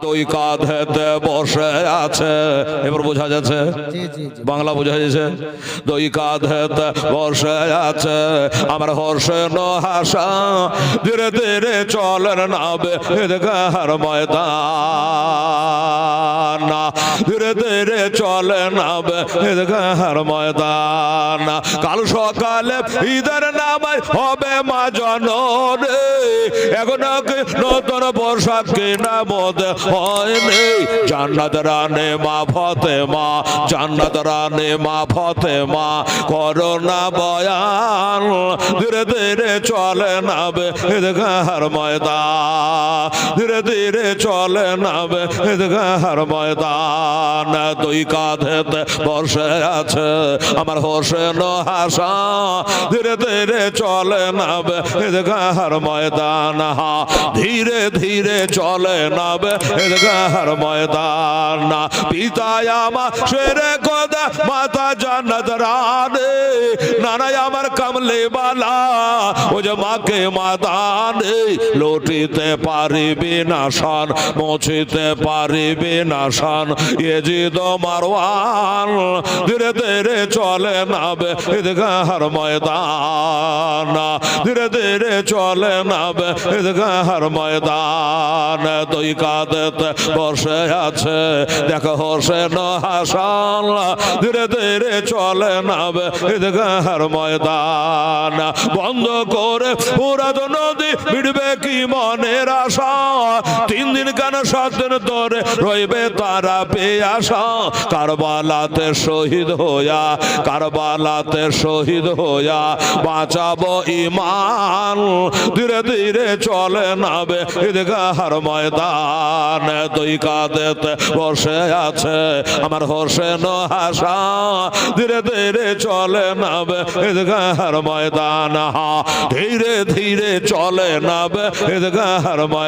দুই কাঁধেতে বসে আছে, এবার বোঝা যাচ্ছে, বাংলা বোঝা যাচ্ছে। দুই কাঁধেতে বসে আছে আমার হোসেন হাসান, ধীরে ধীরে চলেন নাবে ঈদগাহর ময়দান, ধীরে ধীরে চলে নাবে ঈদগাহর ময়দান। কাল সকালে ঈদের নামাজ হবে মা জননী, এখন নতুন পোশাক কিনা মত হয়নি। জান্নাত রানে মা ফাতেমা, জান্নাত রানে মা ফাতেমা করোনা বয়ান, ধীরে ধীরে চলে নাবে ঈদগাহর ময়দান, ধীরে ধীরে চলে নাবে ঈদগাহর ময়দান। দুই কাঁধেতে বসে আছে আমার হোসেন হাসান, ধীরে ধীরে চলে নাবে ঈদগাহর ময়দান, ধীরে ধীরে চলে নাবে ঈদগাহর ময়দান। পিতায় আমার শেরে খোদা মাতা জান্নাত রানে, নানাই আমার কামলে বালা ও যে মাকে মাদানে, লুটিতে পারিবি না শান, মুছিতে পারিবি না শান ইয়েজিদ মারওয়ান, ধীরে ধীরে চলে নাবে ঈদগাহর ময়দান, ধীরে ধীরে চলে নাবে ঈদগাহর ময়দান। দুই কাঁধেতে বসে আছে দেখো হোসেন হাসান, ধীরে ধীরে চলে নাবে ঈদগাহর ময়দান। বন্ধ করে ফুরাত নদী মিটবে কি মনের আশা, 3 দিন কেন 7 দিন ধরে রইবে তারা পেয়াসা। কারবালাতে শহীদ হইয়া, কারবালাতে শহীদ হইয়া বাঁচাবো ঈমান, ধীরে ধীরে চলে নাবে ঈদগাহর ময়দান। দুই কাঁধেতে বসে আছে আমার হোসেন হাসান, ধীরে ধীরে চলে নাবে ঈদগাহর ময়দান, ধীরে ধীরে চলে নাবে ঈদগাহর ময়দান।